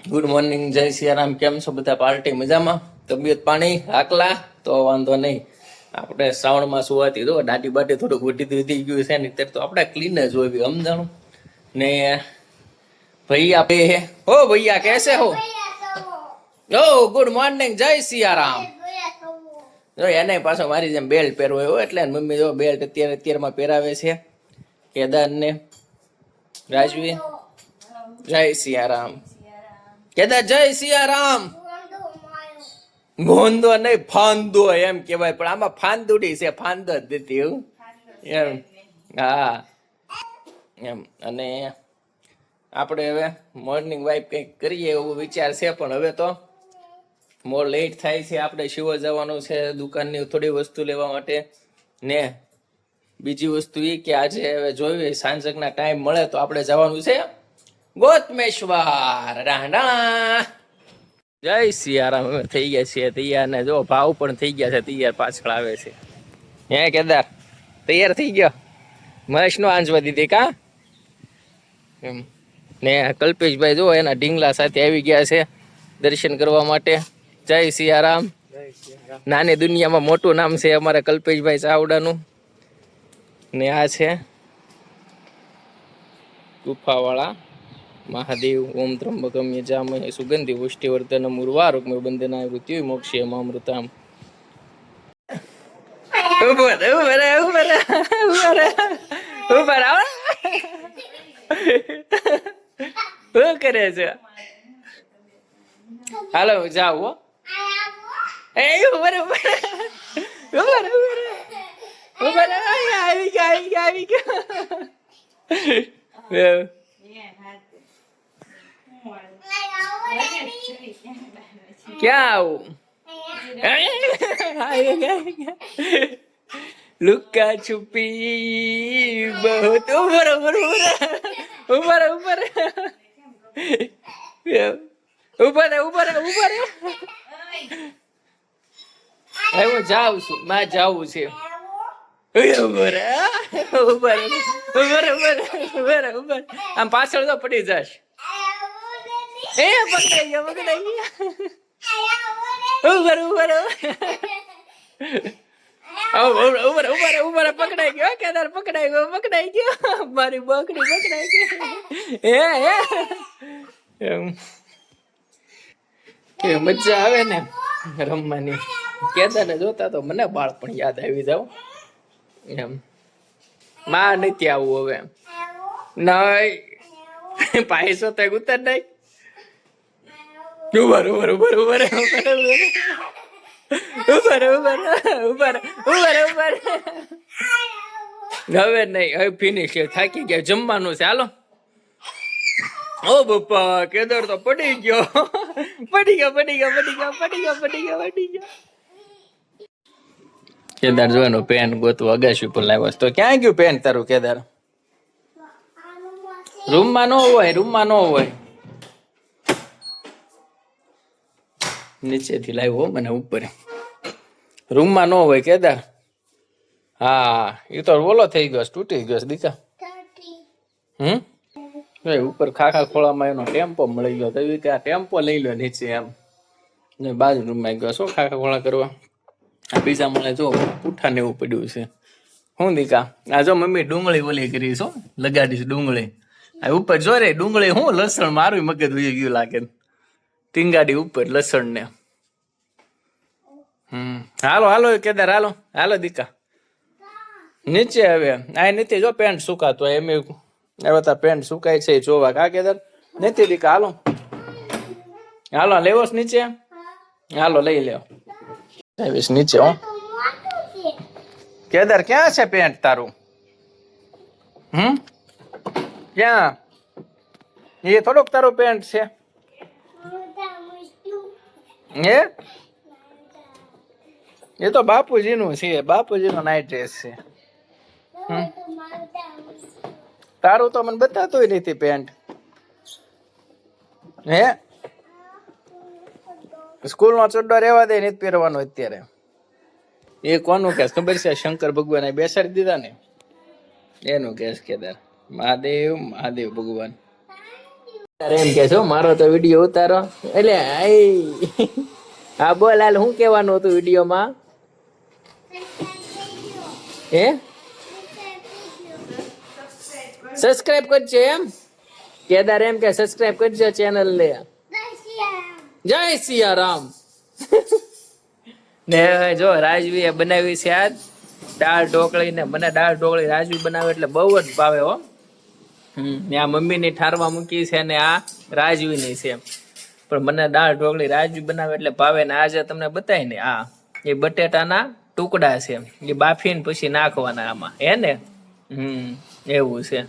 Good morning, જય સિયારામ. કેમ છો બધા? પાર્ટી મજામાં? તબિયત પાણી આકલા તો વાંધો નહીં. આપણે શ્રાવણમાં સુવાતી તો દાટી બાટી થોડુંક વધી ગયું છે ને, ત્યારે તો આપણે ક્લીન જ હોય સમજાણું ને. ભૈયા બે હે. હો ભૈયા કેસે હો? ઓ ગુડ મોર્નિંગ, જય સિયારામ. જો એને પાછો મારી જેમ બેલ્ટ પહેરવો હોય એટલે મમ્મી જો બેલ્ટ અત્યારમાં પહેરાવે છે કેદાર ને રાજવી. જય સિયારામ કેદાર, જય સિયારામ. ગોંદો નહીં, ફાંદો એમ કેવાય, પણ આમાં ફાંદુડી છે, ફાંદો જ દેતી એવું એમ. હા એમ. અને આપણે હવે મોર્નિંગ વાઇફ કંઈક કરીએ એવું વિચાર છે, પણ હવે તો મોર લેટ થાય છે. આપણે શિવો જવાનું છે દુકાનની થોડી વસ્તુ લેવા માટે ને બીજી વસ્તુ એ કે આજે હવે જોઈએ સાંજકના ટાઈમ મળે તો આપણે જવાનું છે ગોતમેશ્વર. રાણા જય સિયારામ. અમે થઈ ગયા છીએ તૈયાર ને જો ભાવ પણ થઈ ગયા છે તૈયાર, પાછળ આવે છે. હે કેદાર તૈયાર થઈ ગયો? મહેશ નો આંજવા દીધી કા એમ. ને કલ્પેશભાઈ જો એના ઢીંગલા સાથે આવી ગયા છે દર્શન કરવા માટે. જય સિયારામ. નાની દુનિયામાં મોટું નામ છે અમારા કલ્પેશભાઈ ચાવડાનું. ને આ છે ગુફાવાળા મહાદેવ. ઓમ ત્રંબકમ યજામહે સુગંધિ પુષ્ટિવર્ધનમ ઉર્વારુકમે બંધનાય મૃત્યુ મોક્ષે મામૃતામ. શું કરે છે? હાલો જાવ હો. આવી ગયા. ક્યાં આવું? લુકા છુપી બહુત. ઉપર ઉપર ઉપર ઉપર ઉપર ઉપર ઉપર. હું જાઉં છું, માં જાવું છે. ઉપર ઉપર ઉપર ઉપર ઉપર. આમ પાછળ તો પડી જશ. એ પકડાઈ ગયા, પકડાઈ ગયા. ઉપર ઉપર ઉપર ઉપર ઉપર પકડાઈ ગયો. કેદાર પકડાઈ ગયો, પકડાઈ ગયો. મારી બકડી પકડાઈ ગઈ. એમ કે મજા આવે ને રમવાની. કેદારને જોતા તો મને બાળપણ યાદ આવી જાવ એમ. માં નથી આવું હવે નહીં. પાયસો તો ઉતર નહીં. ઉભર ઉભર ઉભર ઉભર ઉભર ઉભર ઉભર ઉભર ઉભર. હવે નહીં, હવે ફિનિશ. થાકી ગયા, જમવાનું છે. હાલો. ઓ બાપા કેદાર તો પડી ગયો. પડી ગયો પડી ગયો પડી ગયો પડી ગયો પડી ગયો પડી ગયો. કેદાર જોવાનું પેન ગોતવા અગાશી પર લાવ્યો તો ક્યાં ગયું પેન તારું કેદાર? રૂમમાં ન હોય, રૂમમાં ન હોય. નીચેથી લાવ્યો મને ઉપર. રૂમમાં ન હોય કેદાર. હા એ તો ઓલો થઈ ગયો, તૂટી ગયો દીકા. ઉપર ખાખા ખોળામાં એનો ટેમ્પો મળી ગયો તો કે આ ટેમ્પો લઈ લો નીચે એમ. ને બાજુ રૂમમાં ગયો શું ખાખા ખોળા કરવા. આ બીજા મળે જો પૂઠા ને એવું પડ્યું છે. હું દીકા આ જો મમ્મી ડુંગળી ઓલી કરી શું લગાડીશ ડુંગળી. આ ઉપર જો રે ડુંગળી હું લસણ મારું મગજ ઉઈ ગયું લાગે. ટીંગાડી ઉપર લસણ ને. હાલો હાલો કેદાર હાલો હાલો દીકા નીચે. હવે આ નથી જો પેન્ટ સુકાતો એમ હવે તાર પેન્ટ સુકાય છે જોવા કા કેદાર નથી દીકા. હાલો હાલો લેવો નીચે. હાલો લઈ લેવો નીચે. હો કેદાર ક્યાં છે પેન્ટ તારું? ક્યાં? એ થોડુંક તારું પેન્ટ છે હે? એ તો બાપુજીનું છે, બાપુજીનો નાઇટ ડ્રેસ છે. તારું તો મને બતાતું નથી પેન્ટ. હે સ્કૂલ નો ચડ્ડો રહેવા દે, નથી પહેરવાનો અત્યારે. એ કોનું કેસ ખબર છે? શંકર ભગવાન બેસાડી દીધા ને એનું કેસ કેદાર. મહાદેવ મહાદેવ ભગવાન એમ કે છો મારો તો વિડીયો ઉતારો એટલે હા બોલ હાલ શું કહેવાનું હતું વિડીયોમાં હે સબસ્ક્રાઇબ કરજો એમ કેદાર એમ કે સબસ્ક્રાઇબ કરજો ચેનલ ને જય સિયારામ ને જો રાજવી એ બનાવી છે આજ દાળ ઢોકળી ને મને દાળ ઢોકળી રાજવી બનાવે એટલે બહુ જ ભાવે હો ને આ મમ્મી ની ઠારવા મૂકી છે ને આ રાજવી ની છે પણ મને દાળ ઢોકળી રાજવી બનાવે એટલે ભાવે ને આજે તમને બતાવી ને આ એ બટેટાના ટુકડા છે એ બાફીને પછી નાખવાના આમાં હે ને એવું છે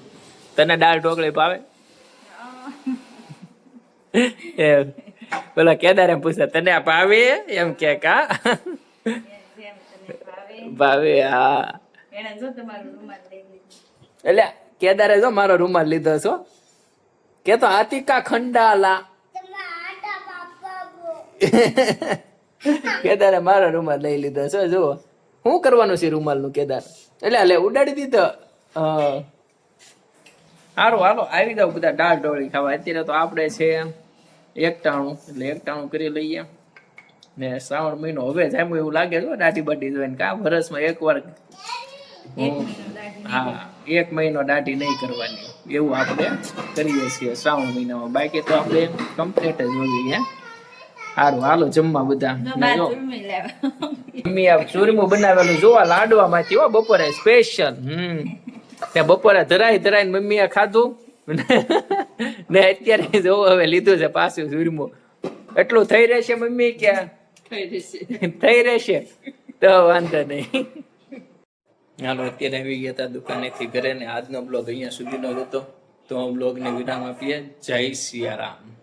તને દાળ ઢોકળી ભાવે પેલા કેદાર એમ પૂછે તને આ ભાવે એમ કે કા ભાવે હા એટલે કેદારે જો મારો રૂમાલ લીધો છો કે તો આતિકા ખંડાલા કેદારે મારો રૂમાલ લઈ લીધો છો જુઓ શું કરવાનું છે રૂમાલ નું કેદાર એટલે ઉડાડી દીધો સારું હાલો આવી જાવ બધા દાળ ઢોળી ખાવા અત્યારે તો આપણે છે એકટાણું એટલે એકટાણું કરી લઈએ ને શ્રાવણ મહિનો હવે જ એમ એવું લાગે છે દાઢી બાટી જોઈને કા વર્ષમાં એક વાર હા 1 મહિનો દાઢી નહીં કરવાની એવું આપણે કરીએ છીએ શ્રાવણ મહિનામાં બાકી તો આપણે કમ્પ્લીટ જ હોવી હે સારું હાલો જમવા બધા મમ્મી આ ચૂરમું બનાવેલું જોવા લાડવા માંથી હો બપોરે સ્પેશિયલ ત્યાં બપોરે ધરાઈને મમ્મીએ ખાધું ને અત્યારે જોવો હવે લીધું છે પાછું ચૂરમું એટલું થઈ રહેશે મમ્મી કે થઈ રહેશે તો વાંધો નહીં હાલો અત્યારે આવી ગયા હતા દુકાનેથી ઘરે ને આજનો બ્લોગ અહીંયા સુધીનો હતો તો બ્લોગને વિરામ આપીએ જય સિયારામ